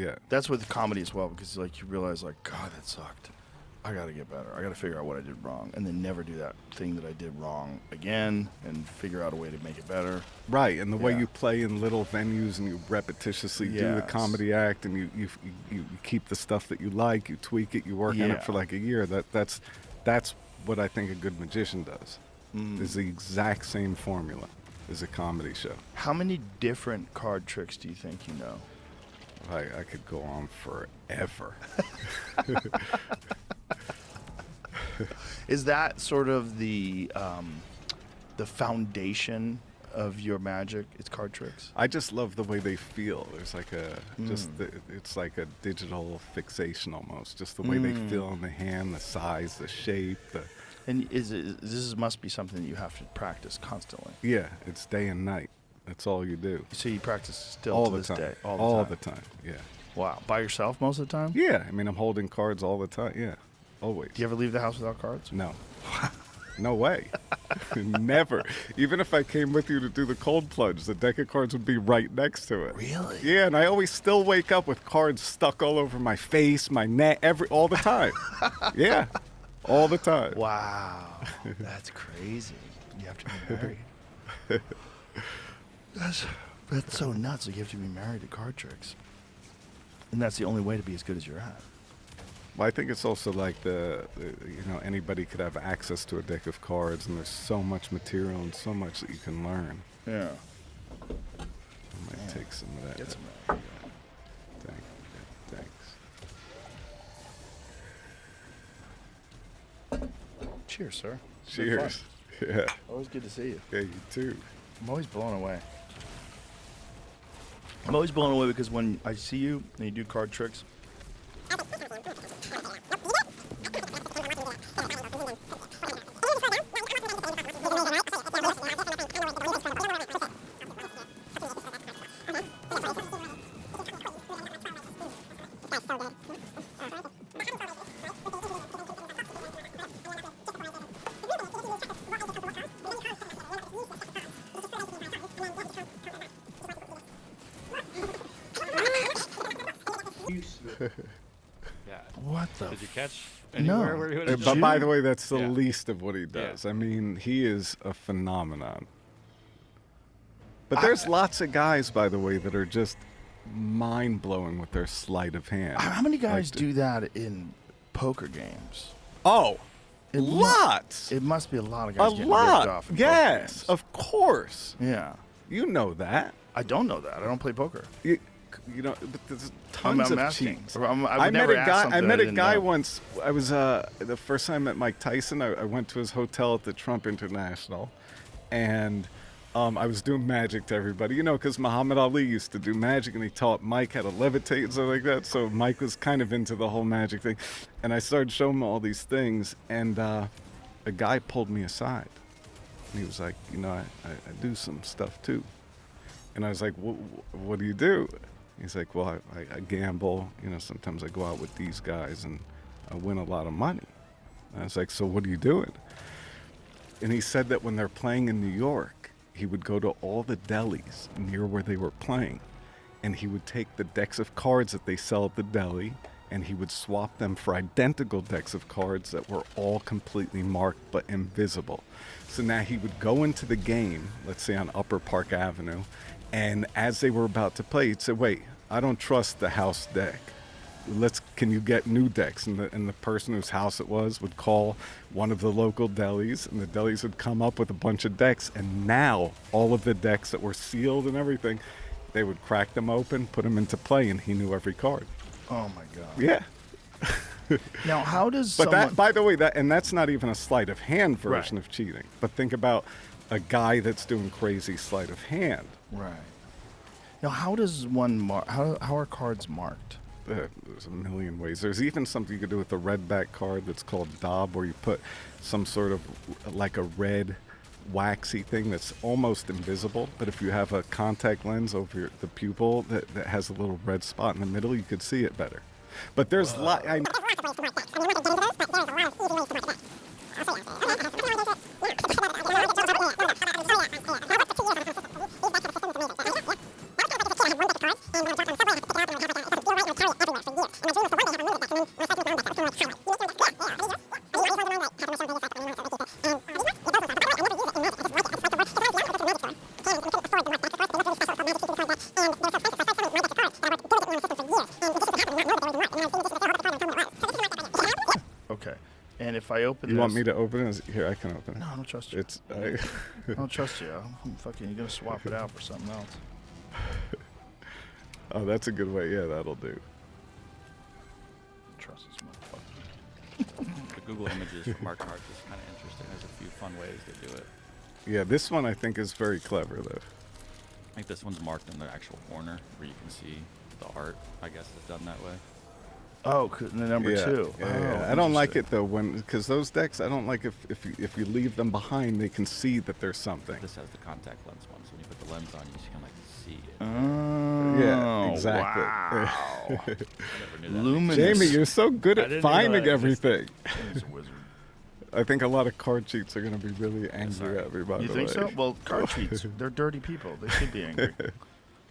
Yeah. That's with comedy as well, because like you realize like, God, that sucked. I got to get better. I got to figure out what I did wrong, and then never do that thing that I did wrong again, and figure out a way to make it better. Right, and the way Yeah. you play in little venues and you repetitiously do the Yes. comedy act, and you keep the stuff that you like, you tweak it, you work on Yeah. it for like a year. That's what I think a good magician does. Is the exact same formula as a comedy show. How many different card tricks do you think you know? I could go on forever. Is that sort of the foundation of your magic? It's card tricks. I just love the way they feel. There's like it's like a digital fixation almost. Just the way they feel in the hand, the size, the shape, And this must be something that you have to practice constantly. yeah, it's day and night. That's all you do. So you practice still All to the this time. day. All the time. Yeah. Wow. By yourself most of the time? Yeah. I mean, I'm holding cards all the time. Yeah. Always. Do you ever leave the house without cards? No. No way. Never. Even if I came with you to do the cold plunge, the deck of cards would be right next to it. Really? Yeah, and I always still wake up with cards stuck all over my face, my neck, all the time. Yeah. All the time. Wow. That's crazy. You have to be married. That's so nuts. Like you have to be married to card tricks. And that's the only way to be as good as you're at. Well, I think it's also like anybody could have access to a deck of cards, and there's so much material and so much that you can learn. Yeah. I might take some of that. Get some of that. Thanks. Cheers, sir. It's been Cheers. Yeah. fun. Always good to see you. Yeah, you too. I'm always blown away. I'm always blown away because when I see you and you do card tricks, Yeah. what the? Did you catch No. anywhere where he was? But you? by the way, that's the Yeah. least of what he does. Yeah. I mean, he is a phenomenon. But there's lots of guys, by the way, that are just mind-blowing with their sleight of hand. How many guys Like do that in poker games? Oh, It mu- lots. It must be a lot of A guys getting ripped lot. off. In Yes, poker of course. games. Yeah. You know that. I don't know that. I don't play poker. You know, but there's tons I'm of asking. cheats. I would I met never a ask guy. something I met a didn't guy know. once. I was the first time I met Mike Tyson. I went to his hotel at the Trump International, and I was doing magic to everybody. You know, because Muhammad Ali used to do magic, and he taught Mike how to levitate and stuff like that. So Mike was kind of into the whole magic thing, and I started showing him all these things, and a guy pulled me aside, and he was like, you know, I do some stuff too. And I was like, what do you do? He's like, well, I gamble. You know, sometimes I go out with these guys and I win a lot of money. And I was like, so what are you doing? And he said that when they're playing in New York, he would go to all the delis near where they were playing, and he would take the decks of cards that they sell at the deli, and he would swap them for identical decks of cards that were all completely marked but invisible. So now he would go into the game, let's say on Upper Park Avenue, and as they were about to play, he'd say, wait, I don't trust the house deck. Can you get new decks? And the person whose house it was would call one of the local delis, and the delis would come up with a bunch of decks, and now all of the decks that were sealed and everything, they would crack them open, put them into play, and he knew every card. Oh my God. Yeah. Now, how does But someone? that, by the way, that's not even a sleight of hand version Right. of cheating. But think about a guy that's doing crazy sleight of hand. Right. Now, how does one how are cards marked? There's a million ways. There's even something you could do with a red back card that's called daub, where you put some sort of like a red waxy thing that's almost invisible, but if you have a contact lens over the pupil that has a little red spot in the middle, you could see it better. But there's Okay. And if I open You this, want me to open it? Here, I can open it. No, I don't trust you. It's. I don't trust you. I'm fucking. You're gonna swap it out for something else. Oh, that's a good way. Yeah, that'll do. Trust this motherfucker. The Google Images for mark cards is kind of interesting. There's a few fun ways to do it. Yeah, this one I think is very clever though. I think this one's marked in the actual corner where you can see the art. I guess is done that way. Oh, the number Yeah, 2. Yeah, Oh, yeah. I don't like interesting. it though because those decks I don't like if you leave them behind they can see that there's something. This has the contact lens one, so when you put the lens on, you just can like see it. Oh, Yeah, exactly. Wow. I never knew that. Luminous. Jamie, you're so good I at didn't know finding that. everything. He's a wizard. I think a lot of card cheats are going to be really angry Sorry. at me, by You the think way. so? Well, card cheats, they're dirty people. They should be angry.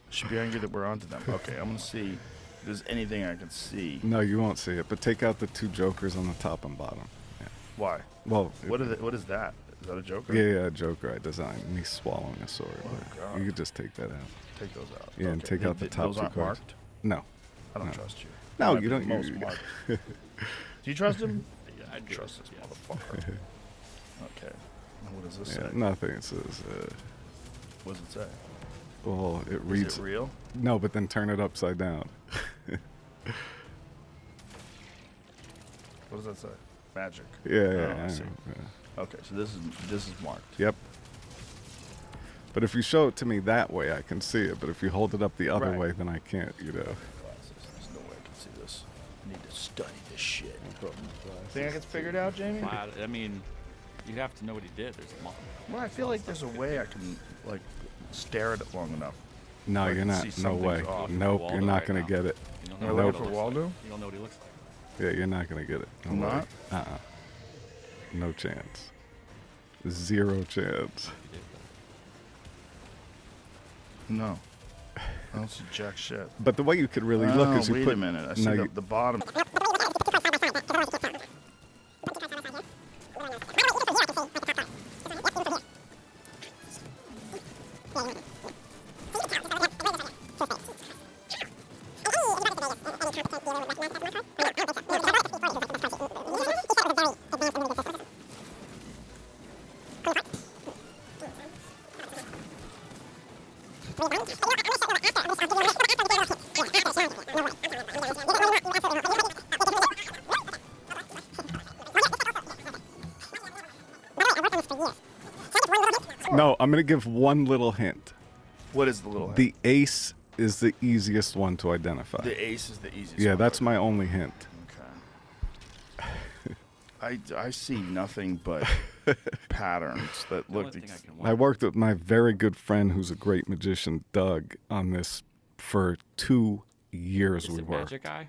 Should be angry that we're onto them. Okay, I'm going to see if there's anything I can see. No, you won't see it, but take out the 2 jokers on the top and bottom. Yeah. Why? Well, What is that? Is that a joker? yeah, Joker I designed. And he's swallowing a sword. Oh, but God. you could just take that out. Take those out. Yeah, and take out the top Those 2 aren't cards. marked? No. I don't No. trust you. No, Might you be don't. the most You, marked. Do you trust him? Yeah, I do. Trust this Yes. motherfucker. Okay. Now what does this yeah, say? nothing. It says, What does it say? well, it Is reads. it real? No, but then turn it upside down. What does that say? Magic. Yeah, Oh, yeah, I I see. know, yeah. Okay, so this is marked. Yep. But if you show it to me that way, I can see it. But if you hold it up the other Right. way, then I can't, you know. Glasses. There's no way I can see this. I need to study this shit. Think I can figure it out, Jamie? I mean, you have to know what he did. There's a Well, I feel like there's a way I can like stare at it long enough. No, I you're can not. see No something's way. off. Nope, Waldo you're not right gonna now. get it. You don't Am I know looking what for it looks Waldo? like. You don't know what he looks like. Yeah, you're not gonna get it. Don't I'm worry. not? No chance. 0 chance. You did. No. I don't see jack shit. But the way you could really look is you wait put. a minute. I see no, the bottom. No, I'm gonna give one little hint. What is the little hint? The ace is the easiest one to identify. The ace is the easiest Yeah, one. that's my only hint. Okay. I see nothing but patterns that The only look. thing I can I watch- worked with my very good friend who's a great magician, Doug, on this for 2 years. Is We it worked. Magic Eye?